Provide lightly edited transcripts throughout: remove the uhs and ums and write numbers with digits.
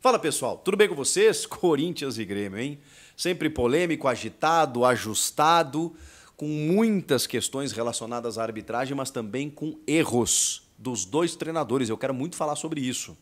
Fala pessoal, tudo bem com vocês? Corinthians e Grêmio, hein? Sempre polêmico, agitado, ajustado, com muitas questões relacionadas à arbitragem, mas também com erros dos dois treinadores. Eu quero muito falar sobre isso.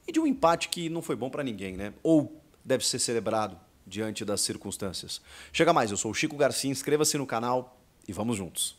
E de um empate que não foi bom para ninguém, né? Ou deve ser celebrado diante das circunstâncias. Chega mais, eu sou o Chico Garcia, inscreva-se no canal e vamos juntos.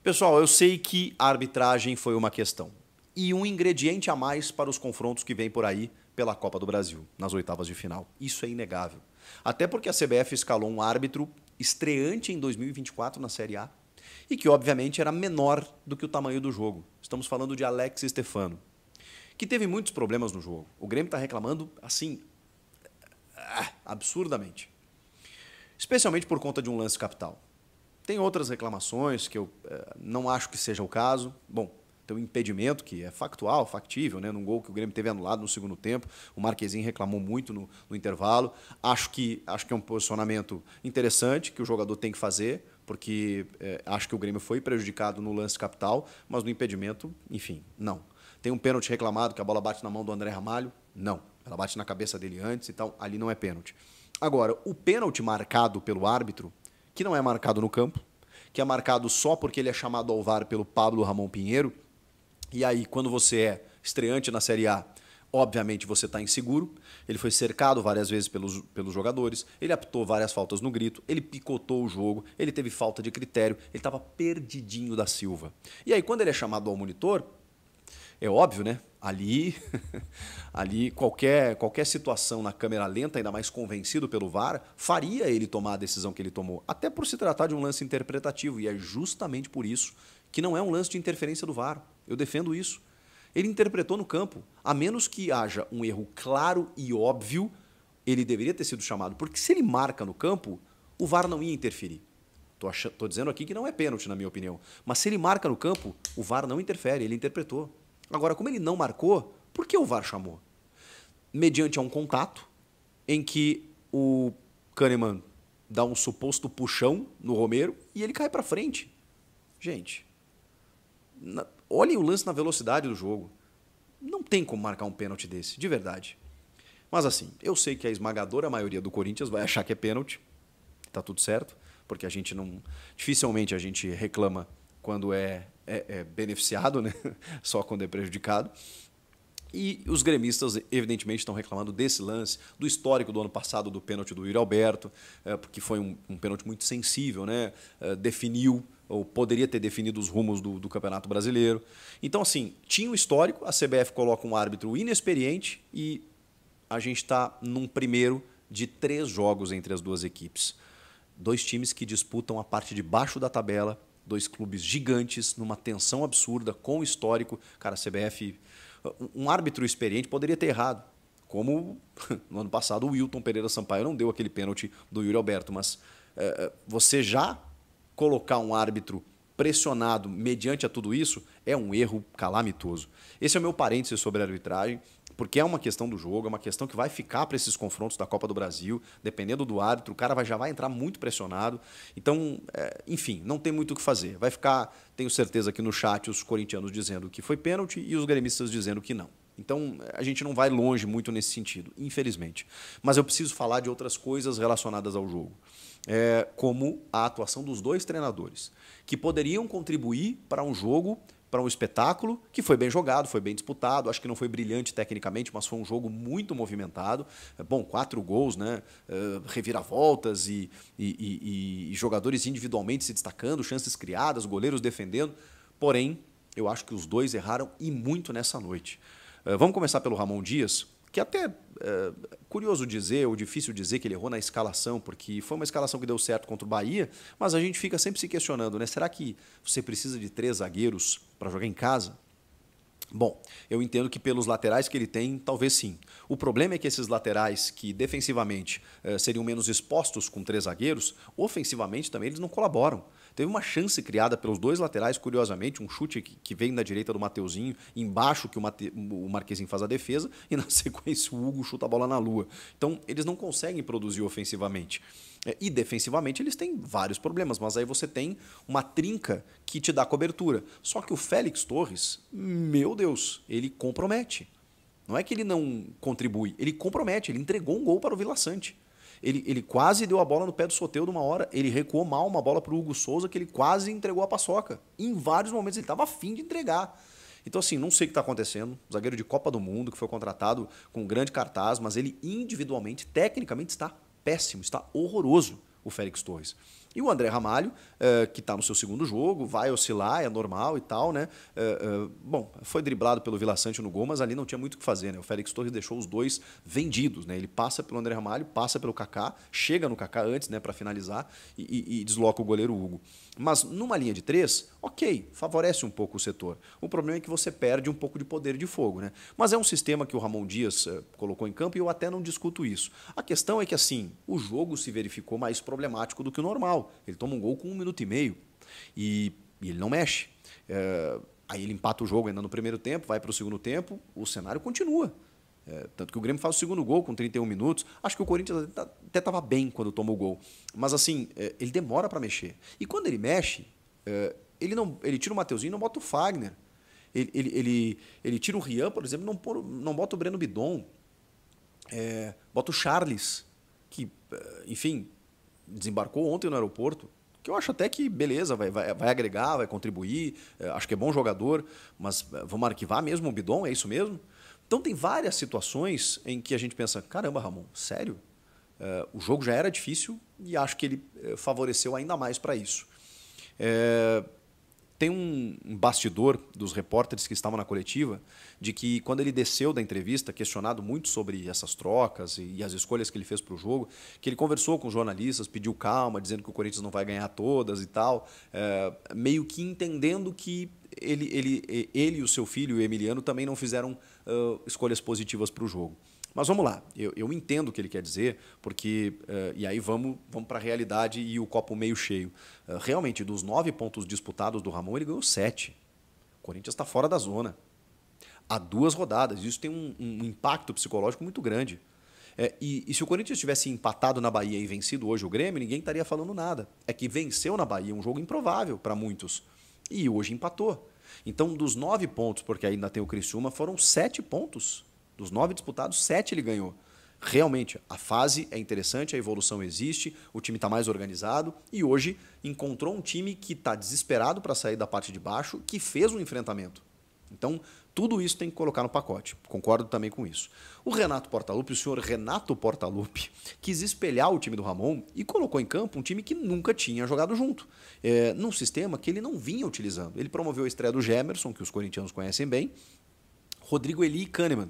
Pessoal, eu sei que a arbitragem foi uma questão e um ingrediente a mais para os confrontos que vêm por aí pela Copa do Brasil, nas oitavas de final. Isso é inegável. Até porque a CBF escalou um árbitro estreante em 2024 na Série A e que, obviamente, era menor do que o tamanho do jogo. Estamos falando de Alex Stefano, que teve muitos problemas no jogo. O Grêmio está reclamando, assim, absurdamente. Especialmente por conta de um lance capital. Tem outras reclamações que eu não acho que seja o caso. Bom, tem um impedimento que é factual, factível, né? Num gol que o Grêmio teve anulado no segundo tempo. O Marquezinho reclamou muito no intervalo. Acho que é um posicionamento interessante que o jogador tem que fazer, porque acho que o Grêmio foi prejudicado no lance capital, mas no impedimento, enfim, não. Tem um pênalti reclamado, que a bola bate na mão do André Ramalho. Não, ela bate na cabeça dele antes e tal. Ali não é pênalti. Agora, o pênalti marcado pelo árbitro, que não é marcado no campo, que é marcado só porque ele é chamado ao VAR pelo Pablo Ramon Pinheiro, e aí quando você é estreante na Série A, obviamente você está inseguro, ele foi cercado várias vezes pelos jogadores, ele apitou várias faltas no grito, ele picotou o jogo, ele teve falta de critério, ele estava perdidinho da Silva. E aí quando ele é chamado ao monitor, é óbvio, né? Ali qualquer situação na câmera lenta, ainda mais convencido pelo VAR, faria ele tomar a decisão que ele tomou. Até por se tratar de um lance interpretativo. E é justamente por isso que não é um lance de interferência do VAR. Eu defendo isso. Ele interpretou no campo. A menos que haja um erro claro e óbvio, ele deveria ter sido chamado. Porque se ele marca no campo, o VAR não ia interferir. Tô dizendo aqui que não é pênalti, na minha opinião. Mas se ele marca no campo, o VAR não interfere, ele interpretou. Agora, como ele não marcou, por que o VAR chamou? Mediante a um contato em que o Kahneman dá um suposto puxão no Romero e ele cai para frente. Gente, olhem o lance na velocidade do jogo. Não tem como marcar um pênalti desse, de verdade. Mas assim, eu sei que a esmagadora maioria do Corinthians vai achar que é pênalti. Tá tudo certo, porque a gente não... Dificilmente a gente reclama quando é beneficiado, né? Só quando é prejudicado. E os gremistas, evidentemente, estão reclamando desse lance, do histórico do ano passado, do pênalti do Yuri Alberto, porque foi um pênalti muito sensível, né? Definiu, ou poderia ter definido os rumos do Campeonato Brasileiro. Então, assim, tinha um histórico, a CBF coloca um árbitro inexperiente e a gente está num primeiro de 3 jogos entre as duas equipes. 2 times que disputam a parte de baixo da tabela, 2 clubes gigantes, numa tensão absurda, com histórico. Cara, a CBF, um árbitro experiente poderia ter errado. Como no ano passado o Wilton Pereira Sampaio não deu aquele pênalti do Yuri Alberto. Mas você já colocar um árbitro pressionado mediante a tudo isso é um erro calamitoso. Esse é o meu parênteses sobre a arbitragem, porque é uma questão do jogo, é uma questão que vai ficar para esses confrontos da Copa do Brasil, dependendo do árbitro, o cara já vai entrar muito pressionado. Então, enfim, não tem muito o que fazer. Vai ficar, tenho certeza aqui no chat, os corintianos dizendo que foi pênalti e os gremistas dizendo que não. Então, a gente não vai longe muito nesse sentido, infelizmente. Mas eu preciso falar de outras coisas relacionadas ao jogo, como a atuação dos 2 treinadores, que poderiam contribuir para um jogo, para um espetáculo que foi bem jogado, foi bem disputado. Acho que não foi brilhante tecnicamente, mas foi um jogo muito movimentado. Bom, 4 gols, né? Reviravoltas e jogadores individualmente se destacando, chances criadas, goleiros defendendo. Porém, eu acho que os 2 erraram e muito nessa noite. Vamos começar pelo Ramon Dias, que até curioso dizer, ou difícil dizer que ele errou na escalação, porque foi uma escalação que deu certo contra o Bahia, mas a gente fica sempre se questionando, né? Será que você precisa de 3 zagueiros para jogar em casa? Bom, eu entendo que pelos laterais que ele tem, talvez sim. O problema é que esses laterais que defensivamente seriam menos expostos com 3 zagueiros, ofensivamente também eles não colaboram. Teve uma chance criada pelos 2 laterais, curiosamente, um chute que vem da direita do Mateuzinho, embaixo que o Marquezinho faz a defesa, e na sequência o Hugo chuta a bola na lua. Então, eles não conseguem produzir ofensivamente. E defensivamente eles têm vários problemas, mas aí você tem uma trinca que te dá cobertura. Só que o Félix Torres, meu Deus, ele compromete. Não é que ele não contribui, ele compromete, ele entregou um gol para o Vila Sante. Ele quase deu a bola no pé do Soteldo uma hora, ele recuou mal uma bola para o Hugo Souza, que ele quase entregou a paçoca. Em vários momentos ele estava afim de entregar. Então, assim, não sei o que está acontecendo. Zagueiro de Copa do Mundo, que foi contratado com um grande cartaz, mas ele individualmente, tecnicamente, está péssimo, está horroroso o Félix Torres. E o André Ramalho, que está no seu segundo jogo, vai oscilar, é normal e tal, né? Bom, foi driblado pelo Vila Sante no gol, mas ali não tinha muito o que fazer, né? O Félix Torres deixou os dois vendidos, né? Ele passa pelo André Ramalho, passa pelo Kaká, chega no Kaká antes, né, para finalizar e desloca o goleiro Hugo. Mas numa linha de 3, ok, favorece um pouco o setor. O problema é que você perde um pouco de poder de fogo, né? Mas é um sistema que o Ramon Dias colocou em campo e eu até não discuto isso. A questão é que, assim, o jogo se verificou mais problemático do que o normal. Ele toma um gol com 1 minuto e meio e ele não mexe. Aí ele empata o jogo ainda no primeiro tempo, vai para o segundo tempo, o cenário continua. Tanto que o Grêmio faz o segundo gol com 31 minutos. Acho que o Corinthians até estava bem quando toma o gol. Mas assim, ele demora para mexer. E quando ele mexe, ele tira o Mateuzinho e não bota o Fagner. Ele tira o Rian, por exemplo, não bota o Breno Bidon. Bota o Charles, que, enfim, desembarcou ontem no aeroporto. Que eu acho até que, beleza, vai agregar, vai contribuir. Acho que é bom jogador, mas vamos arquivar mesmo o Bidon, é isso mesmo? Então tem várias situações em que a gente pensa, caramba, Ramon, sério? O jogo já era difícil e acho que ele favoreceu ainda mais para isso. Tem um bastidor dos repórteres que estavam na coletiva de que quando ele desceu da entrevista, questionado muito sobre essas trocas e as escolhas que ele fez para o jogo, que ele conversou com os jornalistas, pediu calma, dizendo que o Corinthians não vai ganhar todas e tal, meio que entendendo que ele e o seu filho, o Emiliano, também não fizeram escolhas positivas para o jogo. Mas vamos lá, eu entendo o que ele quer dizer, porque, e aí vamos para a realidade e o copo meio cheio. Realmente, dos 9 pontos disputados do Ramon, ele ganhou 7. O Corinthians está fora da zona. Há 2 rodadas, isso tem um impacto psicológico muito grande. E se o Corinthians tivesse empatado na Bahia e vencido hoje o Grêmio, ninguém estaria falando nada. É que venceu na Bahia, um jogo improvável para muitos, e hoje empatou. Então, dos 9 pontos, porque ainda tem o Criciúma, foram 7 pontos. Dos 9 disputados, 7 ele ganhou. Realmente, a fase é interessante, a evolução existe, o time está mais organizado e hoje encontrou um time que está desesperado para sair da parte de baixo, que fez um enfrentamento. Então, tudo isso tem que colocar no pacote. Concordo também com isso. O Renato Portaluppi, o senhor Renato Portaluppi, quis espelhar o time do Ramon e colocou em campo um time que nunca tinha jogado junto, num sistema que ele não vinha utilizando. Ele promoveu a estreia do Gemerson, que os corintianos conhecem bem, Rodrigo Eli e Kahneman.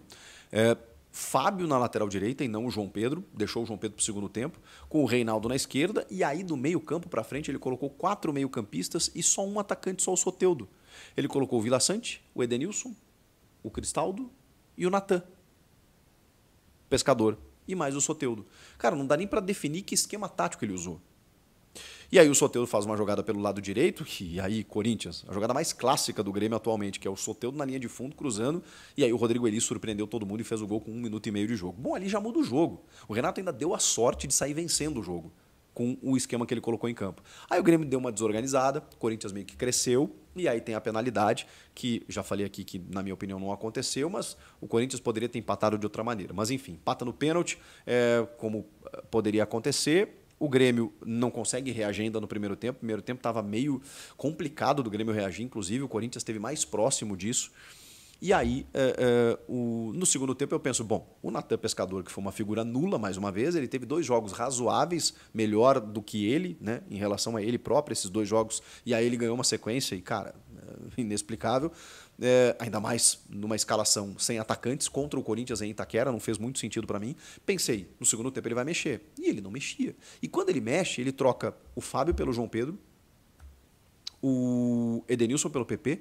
Fábio na lateral direita e não o João Pedro, deixou o João Pedro para o segundo tempo, com o Reinaldo na esquerda, e aí do meio campo para frente ele colocou 4 meio-campistas e só um atacante, só o Soteldo. Ele colocou o Vila Sante, o Edenilson, o Cristaldo e o Natan, pescador, e mais o Soteldo. Cara, não dá nem para definir que esquema tático ele usou. E aí o Soteldo faz uma jogada pelo lado direito, e aí Corinthians, a jogada mais clássica do Grêmio atualmente, que é o Soteldo na linha de fundo, cruzando, e aí o Rodrigo Eli surpreendeu todo mundo e fez o gol com 1 minuto e meio de jogo. Bom, ali já muda o jogo. O Renato ainda deu a sorte de sair vencendo o jogo, com o esquema que ele colocou em campo. Aí o Grêmio deu uma desorganizada, o Corinthians meio que cresceu, e aí tem a penalidade, que já falei aqui que na minha opinião não aconteceu, mas o Corinthians poderia ter empatado de outra maneira. Mas enfim, empata no pênalti, como poderia acontecer. O Grêmio não consegue reagir ainda no primeiro tempo. O primeiro tempo estava meio complicado do Grêmio reagir, inclusive o Corinthians esteve mais próximo disso. E aí, no segundo tempo eu penso, bom, o Natan Pescador, que foi uma figura nula mais uma vez, ele teve 2 jogos razoáveis, melhor do que ele, né, em relação a ele próprio, esses 2 jogos, e aí ele ganhou uma sequência e, cara, inexplicável. Ainda mais numa escalação sem atacantes contra o Corinthians em Itaquera, não fez muito sentido para mim. Pensei, no segundo tempo ele vai mexer. E ele não mexia. E quando ele mexe, ele troca o Fábio pelo João Pedro, o Edenilson pelo PP,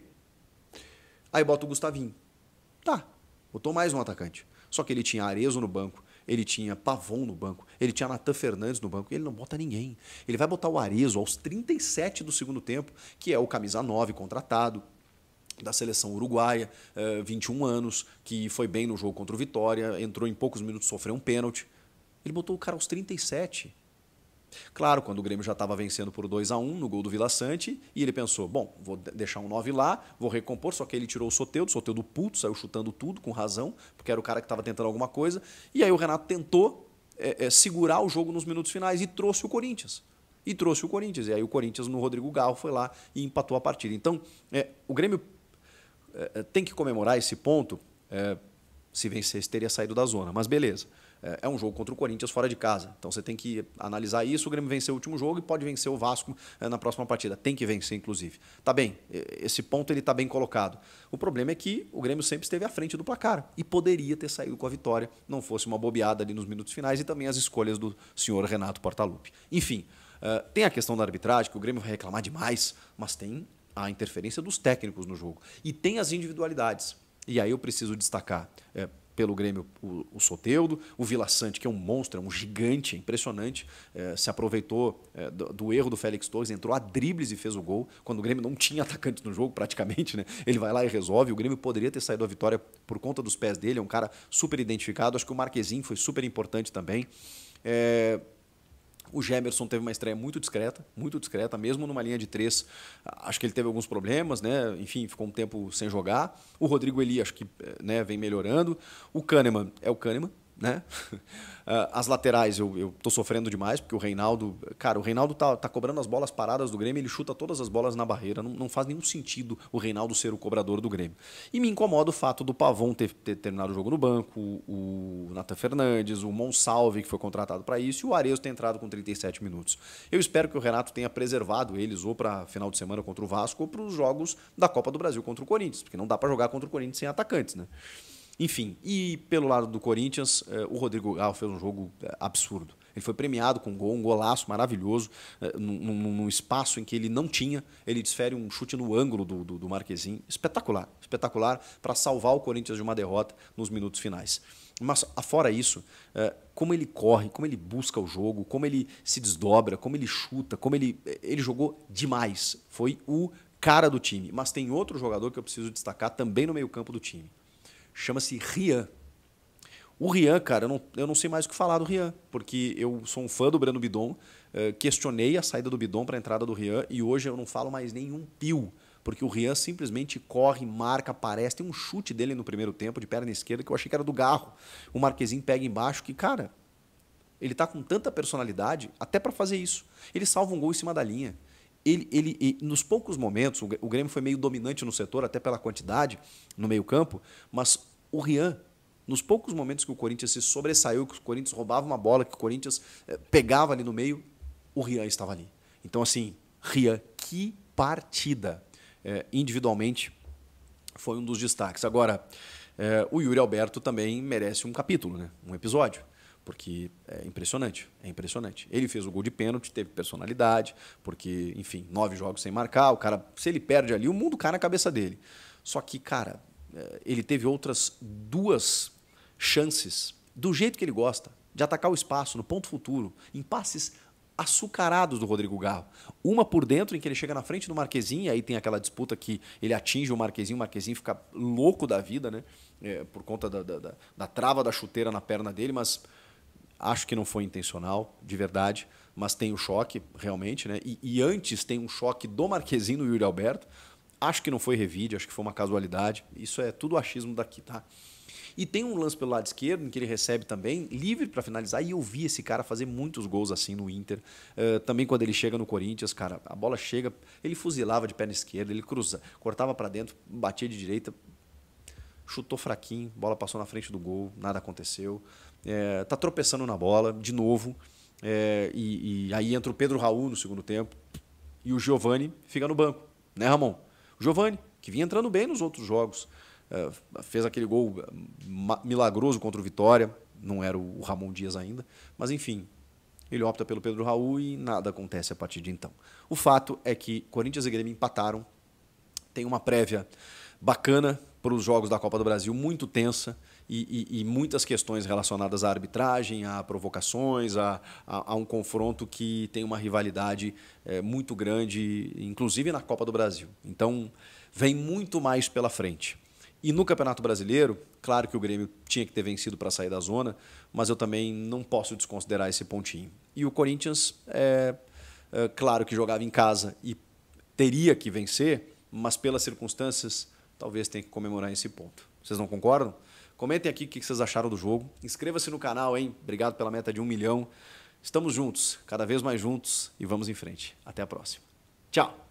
aí bota o Gustavinho. Tá, botou mais um atacante. Só que ele tinha Arezzo no banco, ele tinha Pavon no banco, ele tinha Natan Fernandes no banco, ele não bota ninguém. Ele vai botar o Arezzo aos 37 do segundo tempo, que é o camisa 9 contratado da seleção uruguaia, 21 anos, que foi bem no jogo contra o Vitória, entrou em poucos minutos, sofreu um pênalti. Ele botou o cara aos 37. Claro, quando o Grêmio já estava vencendo por 2-1 no gol do Vila Sante, e ele pensou, bom, vou deixar um 9 lá, vou recompor, só que ele tirou o Soteldo puto, saiu chutando tudo, com razão, porque era o cara que estava tentando alguma coisa, e aí o Renato tentou segurar o jogo nos minutos finais e trouxe o Corinthians. E aí o Corinthians no Rodrigo Garro foi lá e empatou a partida. Então, o Grêmio tem que comemorar esse ponto, se vencesse teria saído da zona, mas beleza. É um jogo contra o Corinthians fora de casa. Então você tem que analisar isso. O Grêmio venceu o último jogo e pode vencer o Vasco na próxima partida. Tem que vencer, inclusive. Tá bem, esse ponto ele está bem colocado. O problema é que o Grêmio sempre esteve à frente do placar e poderia ter saído com a vitória, não fosse uma bobeada ali nos minutos finais e também as escolhas do senhor Renato Portaluppi. Enfim, tem a questão da arbitragem, que o Grêmio vai reclamar demais, mas tem a interferência dos técnicos no jogo. E tem as individualidades. E aí eu preciso destacar pelo Grêmio o Soteldo, o Vila Sante, que é um monstro, é um gigante, é impressionante, se aproveitou do erro do Félix Torres, entrou a dribles e fez o gol, quando o Grêmio não tinha atacantes no jogo praticamente, né? Ele vai lá e resolve. O Grêmio poderia ter saído a vitória por conta dos pés dele, é um cara super identificado. Acho que o Marquezinho foi super importante também. O Gemerson teve uma estreia muito discreta, mesmo numa linha de 3. Acho que ele teve alguns problemas, né? Enfim, ficou um tempo sem jogar. O Rodrigo Eli, acho que vem melhorando. O Kahneman é o Kahneman, né? As laterais eu tô sofrendo demais, porque o Reinaldo tá cobrando as bolas paradas do Grêmio, ele chuta todas as bolas na barreira, não faz nenhum sentido o Reinaldo ser o cobrador do Grêmio. E me incomoda o fato do Pavon ter terminado o jogo no banco, o Natan Fernandes, o Monsalve, que foi contratado para isso, e o Arezzo ter entrado com 37 minutos. Eu espero que o Renato tenha preservado eles ou para final de semana contra o Vasco ou para os jogos da Copa do Brasil contra o Corinthians, porque não dá para jogar contra o Corinthians sem atacantes, né? Enfim, e pelo lado do Corinthians, o Rodrigo Garro fez um jogo absurdo. Ele foi premiado com um gol, um golaço maravilhoso, num espaço em que ele não tinha. Ele desfere um chute no ângulo do Marquezinho. Espetacular, espetacular, para salvar o Corinthians de uma derrota nos minutos finais. Mas, afora isso, como ele corre, como ele busca o jogo, como ele se desdobra, como ele chuta, como ele jogou demais. Foi o cara do time. Mas tem outro jogador que eu preciso destacar também no meio-campo do time. Chama-se Rian. O Rian, cara, eu não sei mais o que falar do Rian, porque eu sou um fã do Breno Bidon, questionei a saída do Bidon para a entrada do Rian e hoje eu não falo mais nenhum pio, porque o Rian simplesmente corre, marca, aparece. Tem um chute dele no primeiro tempo de perna esquerda que eu achei que era do Garro. O Marquezinho pega embaixo que, cara, ele tá com tanta personalidade até para fazer isso. Ele salva um gol em cima da linha. Ele, nos poucos momentos, o Grêmio foi meio dominante no setor, até pela quantidade no meio-campo, mas o Rian, nos poucos momentos que o Corinthians se sobressaiu, que o Corinthians roubava uma bola, que o Corinthians pegava ali no meio, o Rian estava ali. Então, assim, Rian, que partida! Individualmente, foi um dos destaques. Agora, o Yuri Alberto também merece um capítulo, né? Um episódio. Porque é impressionante. Ele fez o gol de pênalti, teve personalidade, porque, enfim, 9 jogos sem marcar, o cara, se ele perde ali, o mundo cai na cabeça dele. Só que, cara, ele teve outras 2 chances, do jeito que ele gosta, de atacar o espaço, no ponto futuro, em passes açucarados do Rodrigo Garro. Uma por dentro, em que ele chega na frente do Marquezinho, e aí tem aquela disputa que ele atinge o Marquezinho fica louco da vida, né? Por conta da trava da chuteira na perna dele, mas acho que não foi intencional, de verdade, mas tem o choque, realmente, né? E antes tem um choque do Marquezinho no Yuri Alberto. Acho que não foi revide, acho que foi uma casualidade. Isso é tudo achismo daqui, tá? E tem um lance pelo lado esquerdo, em que ele recebe também, livre para finalizar, e eu vi esse cara fazer muitos gols assim no Inter. Também quando ele chega no Corinthians, cara, a bola chega, ele fuzilava de perna esquerda, ele cortava para dentro, batia de direita, chutou fraquinho, bola passou na frente do gol, nada aconteceu. Tá tropeçando na bola, de novo, e aí entra o Pedro Raul no segundo tempo, e o Giovani fica no banco, né, Ramon? O Giovani, que vinha entrando bem nos outros jogos, fez aquele gol milagroso contra o Vitória, não era o Ramon Dias ainda, mas enfim, ele opta pelo Pedro Raul e nada acontece a partir de então. O fato é que Corinthians e Grêmio empataram, tem uma prévia bacana para os jogos da Copa do Brasil muito tensa e muitas questões relacionadas à arbitragem, a provocações, a um confronto que tem uma rivalidade muito grande, inclusive na Copa do Brasil. Então, vem muito mais pela frente. E no Campeonato Brasileiro, claro que o Grêmio tinha que ter vencido para sair da zona, mas eu também não posso desconsiderar esse pontinho. E o Corinthians, claro que jogava em casa e teria que vencer, mas pelas circunstâncias, talvez tenha que comemorar esse ponto. Vocês não concordam? Comentem aqui o que vocês acharam do jogo. Inscreva-se no canal, hein? Obrigado pela meta de 1 milhão. Estamos juntos, cada vez mais juntos, e vamos em frente. Até a próxima. Tchau!